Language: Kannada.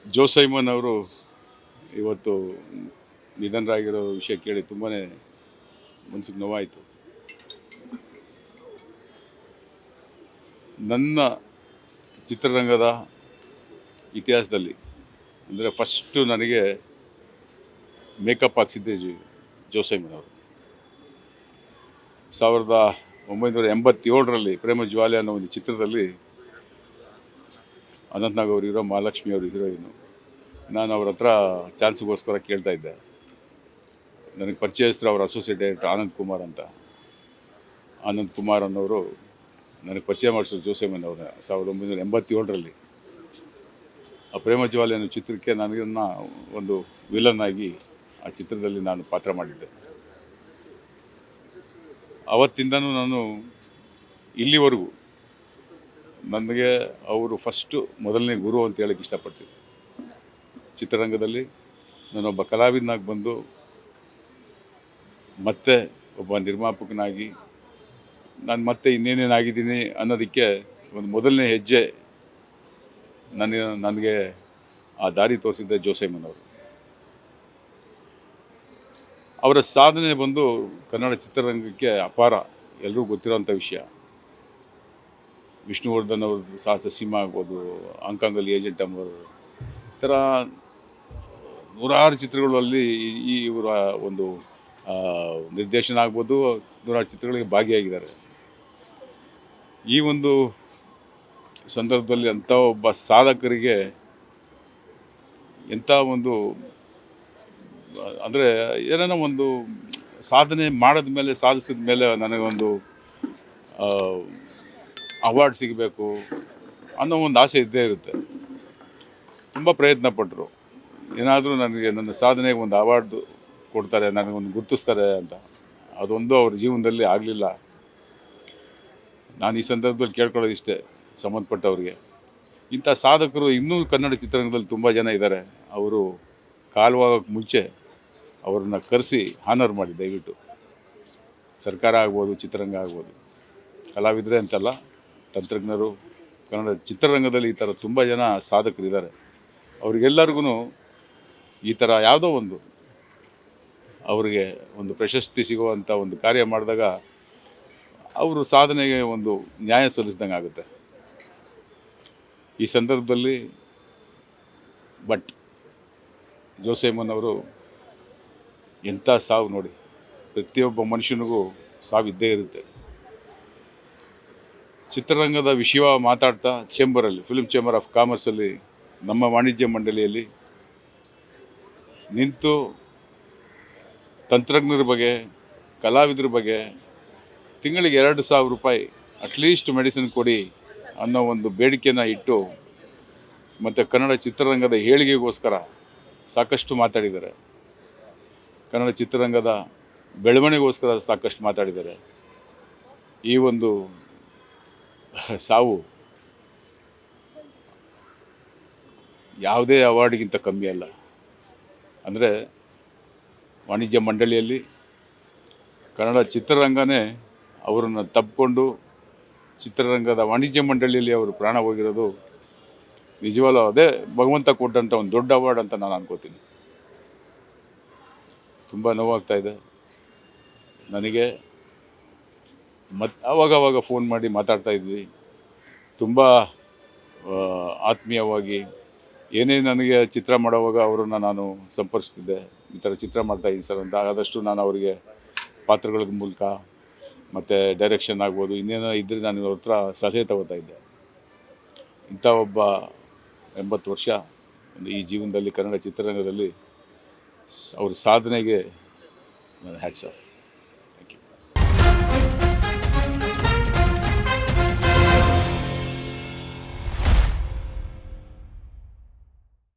ಜೋ ಸೈಮನ್ ಅವರು ಇವತ್ತು ನಿಧನರಾಗಿರೋ ವಿಷಯ ಕೇಳಿ ತುಂಬಾ ಮನಸ್ಸಿಗೆ ನೋವಾಯಿತು. ನನ್ನ ಚಿತ್ರರಂಗದ ಇತಿಹಾಸದಲ್ಲಿ ಅಂದರೆ ಫಸ್ಟು ನನಗೆ ಮೇಕಪ್ ಹಾಕ್ಸಿದ್ದೆ ಜೋ ಸೈಮನ್ ಅವರು. 1987ರಲ್ಲಿ ಪ್ರೇಮ ಜ್ವಾಲೆ ಅನ್ನೋ ಒಂದು ಚಿತ್ರದಲ್ಲಿ ಅನಂತ್ನಾಗ್ ಅವರು ಹೀರೋ, ಮಹಾಲಕ್ಷ್ಮಿ ಅವರು ಹೀರೋಯಿನು. ನಾನು ಅವ್ರ ಹತ್ರ ಚಾನ್ಸ್ಗೋಸ್ಕರ ಕೇಳ್ತಾ ಇದ್ದೆ. ನನಗೆ ಪರಿಚಯಸ್ಥರು ಅವರ ಅಸೋಸಿಯೇಟ್ ಡೈರೆಕ್ಟರ್ ಆನಂದ್ ಕುಮಾರ್ ಅಂತ. ಆನಂದ್ ಕುಮಾರ್ ಅನ್ನೋರು ನನಗೆ ಪರಿಚಯ ಮಾಡಿಸಿದ್ರು ಜೋ ಸೈಮನ್ ಅವ್ರನ್ನ 1987ರಲ್ಲಿ. ಆ ಪ್ರೇಮ ಜ್ವಾಲೆ ಅನ್ನೋ ಚಿತ್ರಕ್ಕೆ ನನಗನ್ನ ಒಂದು ವಿಲನ್ ಆಗಿ ಆ ಚಿತ್ರದಲ್ಲಿ ನಾನು ಪಾತ್ರ ಮಾಡಿದ್ದೆ. ಆವತ್ತಿಂದನೂ ನಾನು ಇಲ್ಲಿವರೆಗೂ ನನಗೆ ಅವರು ಫಸ್ಟು ಮೊದಲನೇ ಗುರು ಅಂತ ಹೇಳೋಕ್ಕೆ ಇಷ್ಟಪಡ್ತೀನಿ. ಚಿತ್ರರಂಗದಲ್ಲಿ ನಾನೊಬ್ಬ ಕಲಾವಿದನಾಗಿ ಬಂದು ಮತ್ತೆ ಒಬ್ಬ ನಿರ್ಮಾಪಕನಾಗಿ ನಾನು ಮತ್ತೆ ಇನ್ನೇನೇನಾಗಿದ್ದೀನಿ ಅನ್ನೋದಕ್ಕೆ ಒಂದು ಮೊದಲನೇ ಹೆಜ್ಜೆ ನನಗೆ ಆ ದಾರಿ ತೋರಿಸಿದ್ದೆ ಜೋ ಸೈಮನ್ ಅವರು. ಅವರ ಸಾಧನೆ ಬಂದು ಕನ್ನಡ ಚಿತ್ರರಂಗಕ್ಕೆ ಅಪಾರ, ಎಲ್ಲರಿಗೂ ಗೊತ್ತಿರೋಂಥ ವಿಷಯ. ವಿಷ್ಣುವರ್ಧನ್ ಅವ್ರದ್ದು ಸಾಹಸ ಸಿಂಹ ಆಗ್ಬೋದು, ಹಾಂಗ್ಕಾಂಗಲ್ಲಿ ಏಜೆಂಟ್ ಅಂಬರ್, ಈ ಥರ ನೂರಾರು ಚಿತ್ರಗಳಲ್ಲಿ ಇವರ ಒಂದು ನಿರ್ದೇಶನ ಆಗ್ಬೋದು, ನೂರಾರು ಚಿತ್ರಗಳಿಗೆ ಭಾಗಿಯಾಗಿದ್ದಾರೆ. ಈ ಒಂದು ಸಂದರ್ಭದಲ್ಲಿ ಅಂಥ ಒಬ್ಬ ಸಾಧಕರಿಗೆ ಎಂಥ ಒಂದು ಅಂದರೆ ಏನೇನೋ ಒಂದು ಸಾಧನೆ ಸಾಧಿಸಿದ ಮೇಲೆ ನನಗೊಂದು ಅವಾರ್ಡ್ ಸಿಗಬೇಕು ಅನ್ನೋ ಒಂದು ಆಸೆ ಇದ್ದೇ ಇರುತ್ತೆ. ತುಂಬ ಪ್ರಯತ್ನ ಪಟ್ಟರು, ಏನಾದರೂ ನನಗೆ ನನ್ನ ಸಾಧನೆಗೆ ಒಂದು ಅವಾರ್ಡ್ ಕೊಡ್ತಾರೆ, ನನಗೊಂದು ಗುರುತಿಸ್ತಾರೆ ಅಂತ. ಅದೊಂದು ಅವ್ರ ಜೀವನದಲ್ಲಿ ಆಗಲಿಲ್ಲ. ನಾನು ಈ ಸಂದರ್ಭದಲ್ಲಿ ಕೇಳ್ಕೊಳ್ಳೋದು ಇಷ್ಟೇ ಸಂಬಂಧಪಟ್ಟವ್ರಿಗೆ, ಇಂಥ ಸಾಧಕರು ಇನ್ನೂ ಕನ್ನಡ ಚಿತ್ರರಂಗದಲ್ಲಿ ತುಂಬ ಜನ ಇದ್ದಾರೆ. ಅವರು ಕಾಲವಾಗೋಕ್ಕೆ ಮುಂಚೆ ಅವ್ರನ್ನ ಕರೆಸಿ ಹಾನರ್ ಮಾಡಿ ದಯವಿಟ್ಟು. ಸರ್ಕಾರ ಆಗ್ಬೋದು, ಚಿತ್ರರಂಗ ಆಗ್ಬೋದು, ಕಲಾವಿದರೆ ಅಂತಲ್ಲ, ತಂತ್ರಜ್ಞರು, ಕನ್ನಡ ಚಿತ್ರರಂಗದಲ್ಲಿ ಈ ಥರ ತುಂಬ ಜನ ಸಾಧಕರಿದ್ದಾರೆ. ಅವ್ರಿಗೆಲ್ಲರಿಗೂ ಈ ಥರ ಯಾವುದೋ ಒಂದು ಅವರಿಗೆ ಒಂದು ಪ್ರಶಸ್ತಿ ಸಿಗುವಂಥ ಒಂದು ಕಾರ್ಯ ಮಾಡಿದಾಗ ಅವರು ಸಾಧನೆಗೆ ಒಂದು ನ್ಯಾಯ ಸಲ್ಲಿಸಿದಂಗೆ ಆಗುತ್ತೆ. ಈ ಸಂದರ್ಭದಲ್ಲಿ ಜೋ ಸೈಮನ್ ಅವರು ಎಂಥ ಸಾವು ನೋಡಿ. ಪ್ರತಿಯೊಬ್ಬ ಮನುಷ್ಯನಿಗೂ ಸಾವಿದ್ದೇ ಇರುತ್ತೆ. ಚಿತ್ರರಂಗದ ವಿಷಯ ಮಾತಾಡ್ತಾ ಚೇಂಬರಲ್ಲಿ, ಫಿಲ್ಮ್ ಚೇಂಬರ್ ಆಫ್ ಕಾಮರ್ಸಲ್ಲಿ, ನಮ್ಮ ವಾಣಿಜ್ಯ ಮಂಡಳಿಯಲ್ಲಿ ನಿಂತು ತಂತ್ರಜ್ಞರ ಬಗ್ಗೆ, ಕಲಾವಿದರ ಬಗ್ಗೆ ತಿಂಗಳಿಗೆ 2,000 ರೂಪಾಯಿ ಅಟ್ಲೀಸ್ಟ್ ಮೆಡಿಸಿನ್ ಕೊಡಿ ಅನ್ನೋ ಒಂದು ಬೇಡಿಕೆಯನ್ನು ಇಟ್ಟು, ಮತ್ತು ಕನ್ನಡ ಚಿತ್ರರಂಗದ ಏಳಿಗೆಗೋಸ್ಕರ ಸಾಕಷ್ಟು ಮಾತಾಡಿದ್ದಾರೆ. ಕನ್ನಡ ಚಿತ್ರರಂಗದ ಬೆಳವಣಿಗೆಗೋಸ್ಕರ ಸಾಕಷ್ಟು ಮಾತಾಡಿದ್ದಾರೆ. ಈ ಒಂದು ಸಾವು ಯಾವುದೇ ಅವಾರ್ಡ್ಗಿಂತ ಕಮ್ಮಿ ಅಲ್ಲ. ಅಂದರೆ ವಾಣಿಜ್ಯ ಮಂಡಳಿಯಲ್ಲಿ ಕನ್ನಡ ಚಿತ್ರರಂಗನೇ ಅವರನ್ನು ತಬ್ಬಿಕೊಂಡು ಚಿತ್ರರಂಗದ ವಾಣಿಜ್ಯ ಮಂಡಳಿಯಲ್ಲಿ ಅವರು ಪ್ರಾಣ ಹೋಗಿರೋದು ನಿಜವಾಗ್ಲೂ ಅದೇ ಭಗವಂತ ಕೊಟ್ಟಂಥ ಒಂದು ದೊಡ್ಡ ಅವಾರ್ಡ್ ಅಂತ ನಾನು ಅನ್ಕೋತೀನಿ. ತುಂಬ ನೋವಾಗ್ತಾ ಇದೆ ನನಗೆ. ಆವಾಗವಾಗ ಫೋನ್ ಮಾಡಿ ಮಾತಾಡ್ತಾ ಇದ್ವಿ, ತುಂಬ ಆತ್ಮೀಯವಾಗಿ. ಏನೇ ನನಗೆ ಚಿತ್ರ ಮಾಡೋವಾಗ ಅವರನ್ನು ನಾನು ಸಂಪರ್ಕಿಸ್ತಿದ್ದೆ, ಈ ಥರ ಚಿತ್ರ ಮಾಡ್ತಾಯಿದ್ದೀನಿ ಸರ್ ಅಂತ. ಆದಷ್ಟು ನಾನು ಅವರಿಗೆ ಪಾತ್ರಗಳ ಮೂಲಕ ಮತ್ತು ಡೈರೆಕ್ಷನ್ ಆಗ್ಬೋದು, ಇನ್ನೇನೋ ಇದ್ದರೆ ನಾನು ಅವ್ರ ಹತ್ರ ಸಲಹೆ ತಗೋತಾ ಇದ್ದೆ. ಇಂಥ ಒಬ್ಬ 80 ವರ್ಷ ಈ ಜೀವನದಲ್ಲಿ ಕನ್ನಡ ಚಿತ್ರರಂಗದಲ್ಲಿ ಅವ್ರ ಸಾಧನೆಗೆ ನನ್ನ ಹ್ಯಾಟ್ಸ್ ಆಫ್.